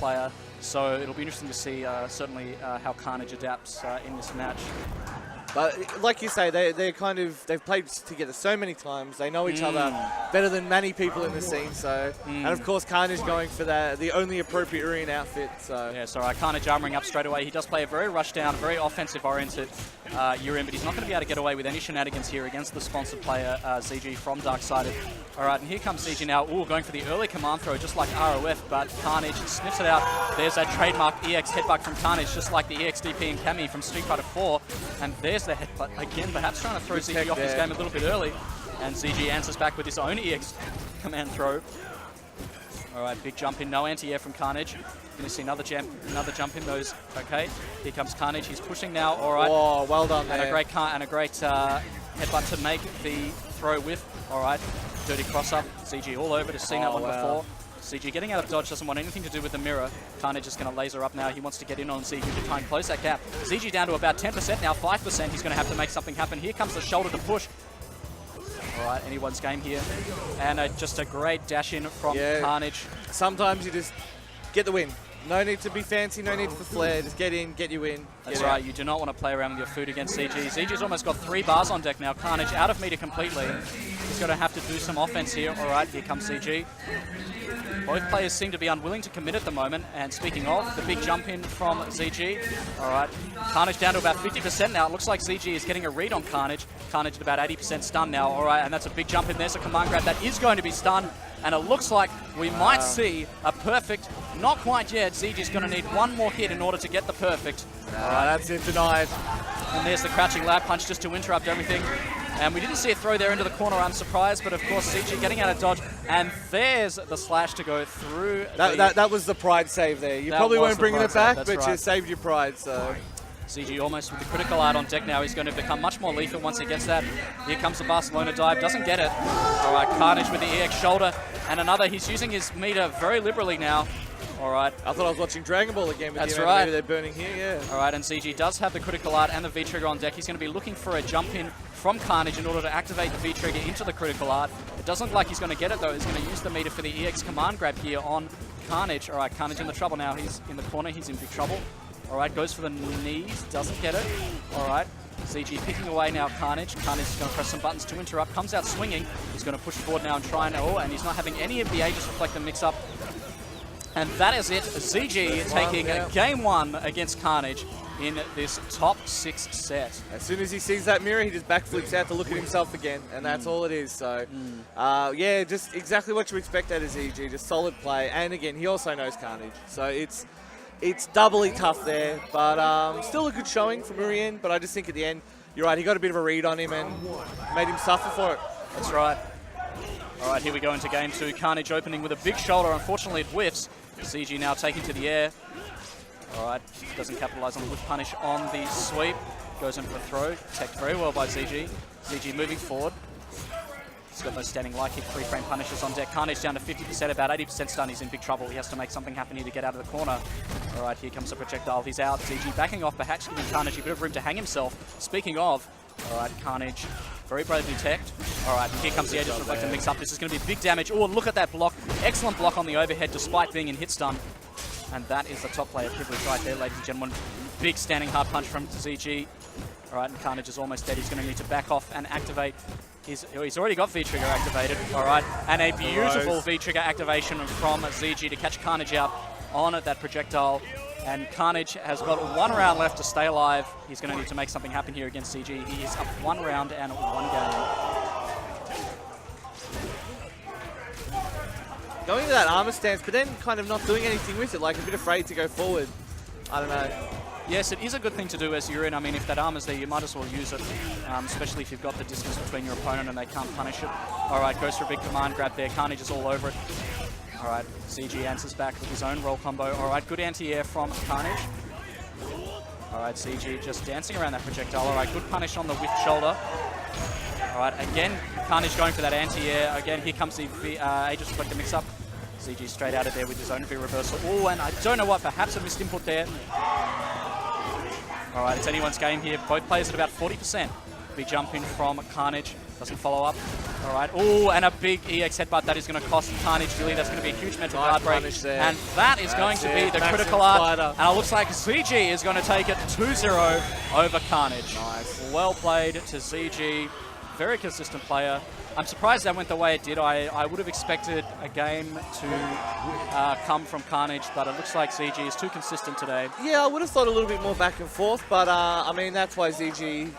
player. So it'll be interesting to see certainly how Carnage adapts in this match. But like you say, they've played together so many times. They know each other better than many people in the scene. So, and of course, Carnage going for the only appropriate Urian outfit. So yeah, so Carnage armoring up straight away. He does play a very rush down, very offensive oriented Urian, but he's not going to be able to get away with any shenanigans here against the sponsored player ZG from Darksided. All right, and here comes ZG now. Ooh, going for the early command throw, just like ROF, but Carnage sniffs it out. There's that trademark EX headbutt from Carnage, just like the EXDP and Cammy from Street Fighter 4. And there's the headbutt again, perhaps trying to throw ZG off his game a little bit early. And ZG answers back with his own EX command throw. All right, big jump in, no anti-air from Carnage. Going to see another jump in those. Okay, here comes Carnage. He's pushing now. All right. Oh, well done there. And a great headbutt to make the throw with. All right, dirty cross-up. ZG all over to see that one before. ZG getting out of dodge, doesn't want anything to do with the mirror. Carnage is going to laser up now. He wants to get in on ZG to try and close that gap. ZG down to about 10% now, 5%. He's going to have to make something happen. Here comes the shoulder to push. All right, anyone's game here. And just a great dash in from Carnage. Sometimes you just get the win. No need to be fancy, no need for flair. Just get in, get you in. That's right, you do not want to play around with your food against ZG. ZG's almost got 3 bars on deck now. Carnage out of meter completely. He's going to have to do some offense here. All right, here comes ZG. Both players seem to be unwilling to commit at the moment. And speaking of, the big jump in from ZG. All right, Carnage down to about 50% now. It looks like ZG is getting a read on Carnage. Carnage at about 80% stun now. All right, and that's a big jump in. There's a command grab that is going to be stunned. And it looks like we might see a perfect. Not quite yet. ZG's going to need one more hit in order to get the perfect. All right, that's it, denied. And there's the crouching lag punch just to interrupt everything. And we didn't see a throw there into the corner, I'm surprised, but of course ZG getting out of dodge, and there's the slash to go through. That was the pride save there. You probably weren't bringing it back, but you saved your pride, so. ZG almost with the critical art on deck now. He's going to become much more lethal once he gets that. Here comes the Barcelona dive, doesn't get it. All right, Carnage with the EX shoulder, and another. He's using his meter very liberally now. All right. I thought I was watching Dragon Ball again with That's the right. They're burning here, yeah. All right, and ZG does have the critical art and the V-trigger on deck. He's going to be looking for a jump in from Carnage in order to activate the V-trigger into the critical art. It doesn't look like he's going to get it, though. He's going to use the meter for the EX command grab here on Carnage. All right, Carnage in the trouble now. He's in the corner. He's in big trouble. All right, goes for the knees. Doesn't get it. All right. ZG picking away now, Carnage. Carnage is going to press some buttons to interrupt. Comes out swinging. He's going to push forward now and try and... Oh, and he's not having any of the Aegis Reflector mix-up. And that is it. ZG taking game 1 against Carnage in this top 6 set. As soon as he sees that mirror, he just backflips out to look at himself again, and that's all it is. So, yeah, just exactly what you expect out of ZG. Just solid play. And again, he also knows Carnage. So it's doubly tough there, but still a good showing from Urian. But I just think at the end, you're right, he got a bit of a read on him and made him suffer for it. That's right. All right, here we go into game 2. Carnage opening with a big shoulder. Unfortunately, it whiffs. ZG now taken to the air. All right, doesn't capitalize on the whiff punish on the sweep. Goes in for a throw. Teched very well by ZG. ZG moving forward. He's got those standing light kick, 3-frame punishes on deck. Carnage down to 50%, about 80% stun. He's in big trouble. He has to make something happen here to get out of the corner. All right, here comes the projectile. He's out. ZG backing off, perhaps giving Carnage a bit of room to hang himself. Speaking of, all right, Carnage very bravely teched. All right, and here comes the Aegis Reflector mix-up. This is going to be big damage. Oh, look at that block. Excellent block on the overhead despite being in hit stun. And that is the top player privilege right there, ladies and gentlemen. Big standing hard punch from ZG. All right, and Carnage is almost dead. He's going to need to back off and activate. He's already got V-Trigger activated. All right, and a beautiful V-Trigger activation from ZG to catch Carnage out on that projectile. And Carnage has got 1 round left to stay alive. He's going to need to make something happen here against ZG. He is up 1 round and 1 game. Going to that armor stance, but then kind of not doing anything with it, like a bit afraid to go forward. I don't know. Yes, it is a good thing to do as you're in. I mean, if that armor's there, you might as well use it, especially if you've got the distance between your opponent and they can't punish it. All right, goes for a big command grab there. Carnage is all over it. All right, ZG answers back with his own roll combo. All right, good anti-air from Carnage. All right, ZG just dancing around that projectile. All right, good punish on the whiff shoulder. All right, again, Carnage going for that anti-air. Again, here comes the Aegis Reflector mix-up. ZG straight out of there with his own V-reversal. Oh, and I don't know what, perhaps a missed input there. All right, it's anyone's game here. Both players at about 40%. Big jump in from Carnage. Doesn't follow up. All right. Oh, and a big EX headbutt that is going to cost Carnage dearly. That's going to be a huge mental Nice guard break. punish there. And that is going to be it. the Maximum critical art. spider. And it looks like ZG is going to take it 2-0 over Carnage. Nice. Well played to ZG. Very consistent player. I'm surprised that went the way it did. I would have expected a game to come from Carnage, but it looks like ZG is too consistent today. Yeah, I would have thought a little bit more back and forth, but I mean, that's why ZG